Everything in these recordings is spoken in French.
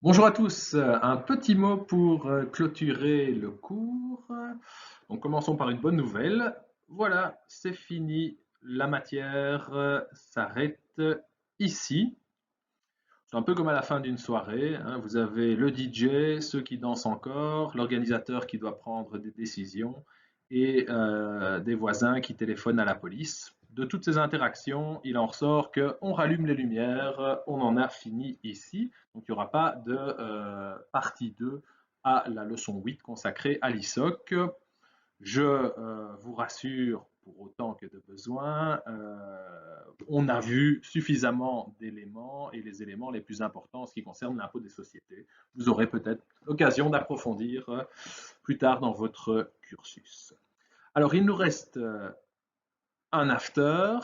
Bonjour à tous, un petit mot pour clôturer le cours. Donc commençons par une bonne nouvelle. Voilà, c'est fini, la matière s'arrête ici. C'est un peu comme à la fin d'une soirée, hein. Vous avez le DJ, ceux qui dansent encore, l'organisateur qui doit prendre des décisions et des voisins qui téléphonent à la police. De toutes ces interactions, il en ressort qu'on rallume les lumières, on en a fini ici. Donc il n'y aura pas de partie 2 à la leçon 8 consacrée à l'ISOC. Je vous rassure, pour autant que de besoin, on a vu suffisamment d'éléments et les éléments les plus importants en ce qui concerne l'impôt des sociétés. Vous aurez peut-être l'occasion d'approfondir plus tard dans votre cursus. Alors, il nous reste un after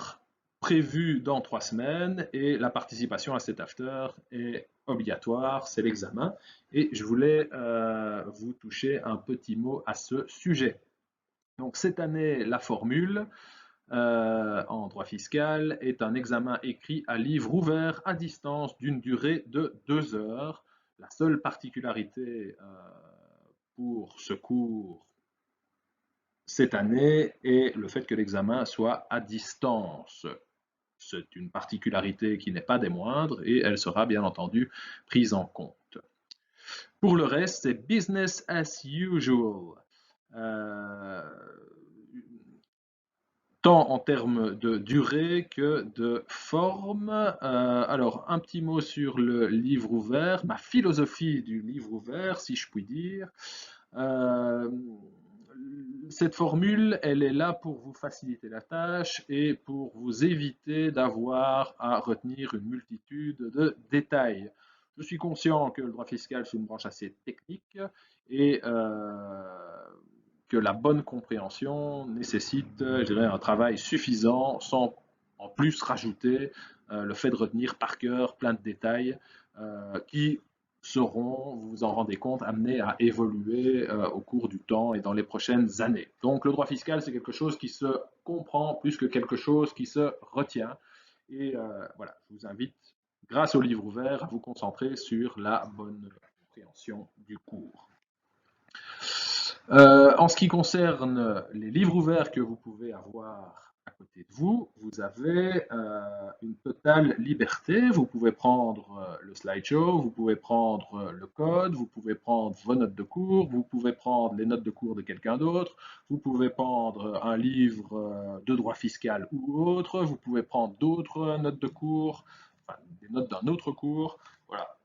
prévu dans 3 semaines et la participation à cet after est obligatoire, c'est l'examen. Et je voulais vous toucher un petit mot à ce sujet. Donc cette année, la formule en droit fiscal est un examen écrit à livre ouvert à distance d'une durée de 2 heures. La seule particularité pour ce cours cette année est le fait que l'examen soit à distance. C'est une particularité qui n'est pas des moindres et elle sera bien entendu prise en compte. Pour le reste, c'est business as usual. Euh, tant en termes de durée que de forme. Alors, un petit mot sur le livre ouvert, ma philosophie du livre ouvert, si je puis dire. Euh, cette formule, elle est là pour vous faciliter la tâche et pour vous éviter d'avoir à retenir une multitude de détails. Je suis conscient que le droit fiscal, c'est une branche assez technique et que la bonne compréhension nécessite, je dirais, un travail suffisant sans en plus rajouter le fait de retenir par cœur plein de détails qui seront, vous vous en rendez compte, amenés à évoluer au cours du temps et dans les prochaines années. Donc le droit fiscal, c'est quelque chose qui se comprend plus que quelque chose qui se retient. Et voilà, je vous invite, grâce au livre ouvert, à vous concentrer sur la bonne compréhension du cours. En ce qui concerne les livres ouverts que vous pouvez avoir à côté de vous, vous avez une totale liberté. Vous pouvez prendre le slideshow, vous pouvez prendre le code, vous pouvez prendre vos notes de cours, vous pouvez prendre les notes de cours de quelqu'un d'autre, vous pouvez prendre un livre de droit fiscal ou autre, vous pouvez prendre d'autres notes de cours, enfin, des notes d'un autre cours. Voilà,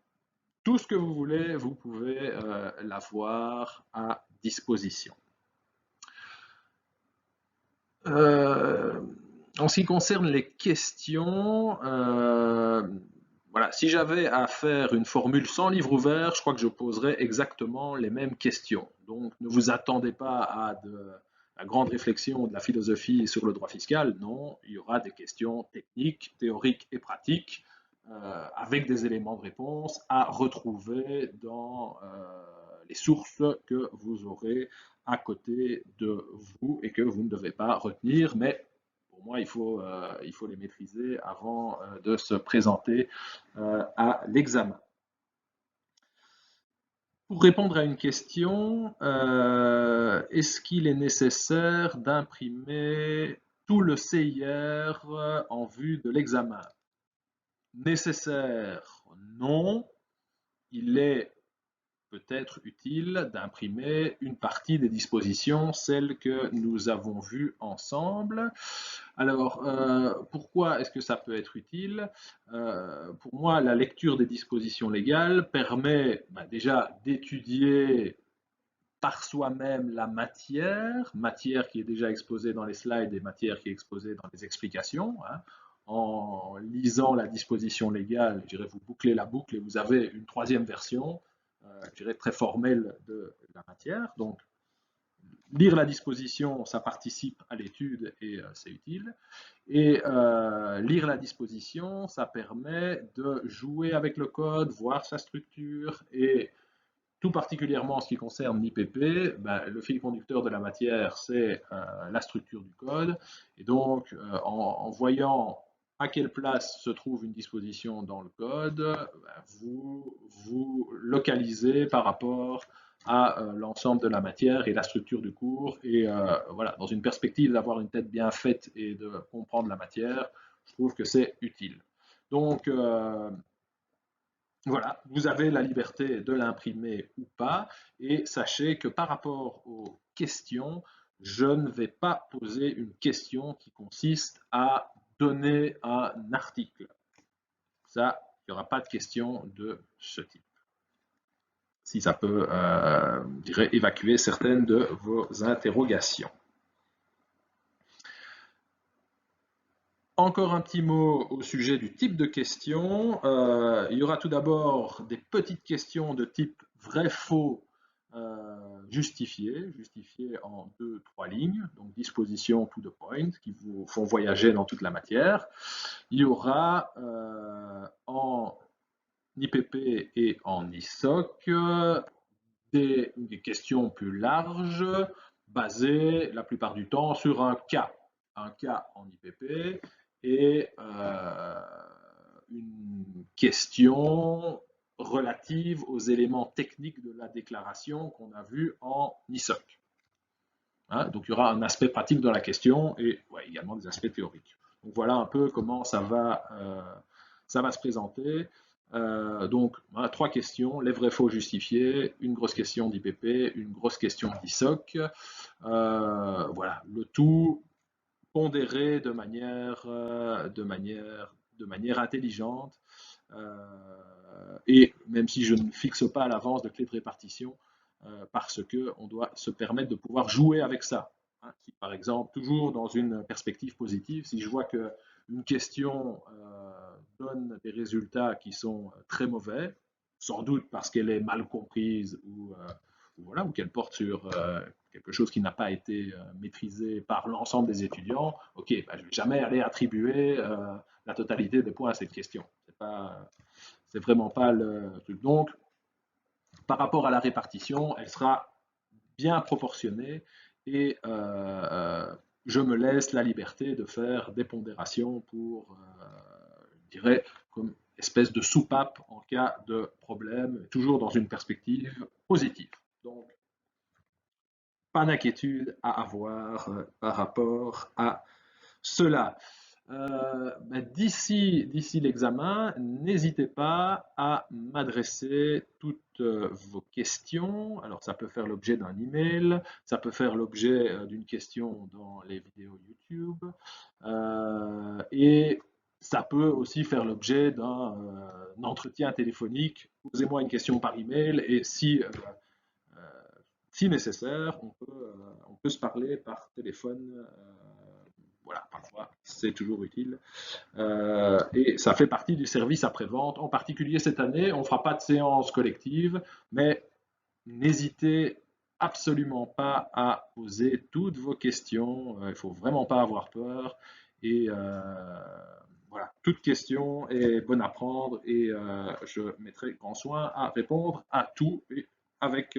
tout ce que vous voulez, vous pouvez l'avoir à disposition. Euh, En ce qui concerne les questions, voilà, si j'avais à faire une formule sans livre ouvert, je crois que je poserais exactement les mêmes questions. Donc ne vous attendez pas à de la grande réflexion de la philosophie sur le droit fiscal. Non, il y aura des questions techniques, théoriques et pratiques avec des éléments de réponse à retrouver dans les sources que vous aurez à côté de vous et que vous ne devez pas retenir, mais pour moi, il faut les maîtriser avant de se présenter à l'examen. Pour répondre à une question, est-ce qu'il est nécessaire d'imprimer tout le CIR en vue de l'examen? Nécessaire, non. Il est peut-être utile d'imprimer une partie des dispositions, celles que nous avons vues ensemble. Alors, pourquoi est-ce que ça peut être utile? Pour moi, la lecture des dispositions légales permet déjà d'étudier par soi-même la matière, matière qui est déjà exposée dans les slides et matière qui est exposée dans les explications, hein. En lisant la disposition légale, je dirais, vous bouclez la boucle et vous avez une troisième version, je dirais, très formelle de la matière. Donc, lire la disposition, ça participe à l'étude et c'est utile. Et lire la disposition, ça permet de jouer avec le code, voir sa structure et tout particulièrement en ce qui concerne l'IPP, ben, le fil conducteur de la matière, c'est la structure du code. Et donc, en voyant à quelle place se trouve une disposition dans le code, vous localisez par rapport à l'ensemble de la matière et la structure du cours. Et voilà, dans une perspective d'avoir une tête bien faite et de comprendre la matière, je trouve que c'est utile. Donc, voilà, vous avez la liberté de l'imprimer ou pas, et sachez que par rapport aux questions, je ne vais pas poser une question qui consiste à donner un article. Ça, il n'y aura pas de question de ce type. Si ça peut, je dirais, évacuer certaines de vos interrogations. Encore un petit mot au sujet du type de questions. Il y aura tout d'abord des petites questions de type vrai-faux justifiées en 2-3 lignes, donc disposition to the point, qui vous font voyager dans toute la matière. Il y aura en IPP et en ISOC des questions plus larges, basées la plupart du temps sur un cas en IPP et une question relative aux éléments techniques de la déclaration qu'on a vu en ISOC. Hein, donc il y aura un aspect pratique dans la question et ouais, également des aspects théoriques. Donc voilà un peu comment ça va se présenter. Donc, hein, 3 questions, les vrais faux justifiés, une grosse question d'IPP, une grosse question d'ISOC. Voilà, le tout pondéré de manière intelligente. Et même si je ne fixe pas à l'avance de clé de répartition, parce qu'on doit se permettre de pouvoir jouer avec ça. Hein, si, par exemple, toujours dans une perspective positive, si je vois qu'une question donne des résultats qui sont très mauvais, sans doute parce qu'elle est mal comprise ou voilà, ou qu'elle porte sur quelque chose qui n'a pas été maîtrisé par l'ensemble des étudiants, ok, bah, je ne vais jamais aller attribuer la totalité des points à cette question. C'est vraiment pas le truc. Donc, par rapport à la répartition, elle sera bien proportionnée et je me laisse la liberté de faire des pondérations pour, je dirais, comme espèce de soupape en cas de problème, toujours dans une perspective positive. Donc, pas d'inquiétude à avoir par rapport à cela. D'ici l'examen, n'hésitez pas à m'adresser toutes vos questions. Alors, ça peut faire l'objet d'un email, ça peut faire l'objet d'une question dans les vidéos YouTube, et ça peut aussi faire l'objet d'un entretien téléphonique. Posez-moi une question par email, et si nécessaire, on peut se parler par téléphone. Voilà, parfois, c'est toujours utile. Et ça fait partie du service après-vente. En particulier cette année, on ne fera pas de séance collective, mais n'hésitez absolument pas à poser toutes vos questions. Il ne faut vraiment pas avoir peur. Et voilà, toute question est bonne à prendre et je mettrai grand soin à répondre à tout et avec,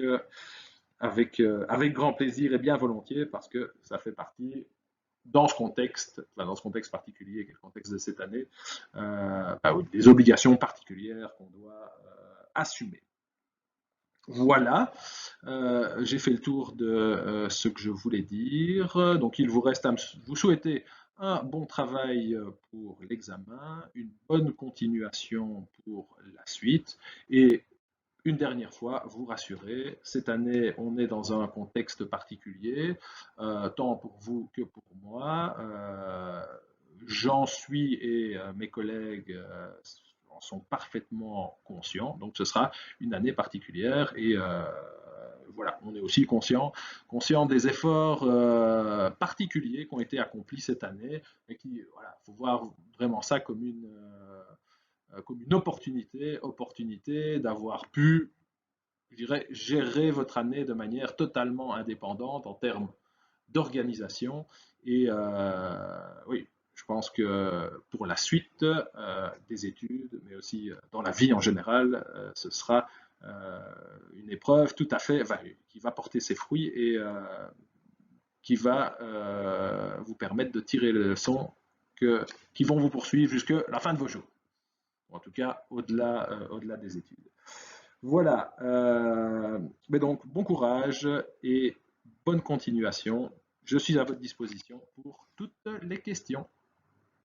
avec grand plaisir et bien volontiers parce que ça fait partie dans ce contexte, enfin dans ce contexte particulier, qui est le contexte de cette année, des obligations particulières qu'on doit assumer. Voilà, j'ai fait le tour de ce que je voulais dire. Donc il vous reste à vous souhaiter un bon travail pour l'examen, une bonne continuation pour la suite et une dernière fois, vous rassurer, cette année, on est dans un contexte particulier, tant pour vous que pour moi. J'en suis et mes collègues en sont parfaitement conscients. Donc, ce sera une année particulière et voilà, on est aussi conscient des efforts particuliers qui ont été accomplis cette année et qui, voilà, faut voir vraiment ça comme une opportunité d'avoir pu, je dirais, gérer votre année de manière totalement indépendante en termes d'organisation. Et oui, je pense que pour la suite des études, mais aussi dans la vie en général, ce sera une épreuve tout à fait, enfin, qui va porter ses fruits et qui va vous permettre de tirer les leçons qui vont vous poursuivre jusqu'à la fin de vos jours. En tout cas, au-delà des études. Voilà. Mais donc, bon courage et bonne continuation. Je suis à votre disposition pour toutes les questions.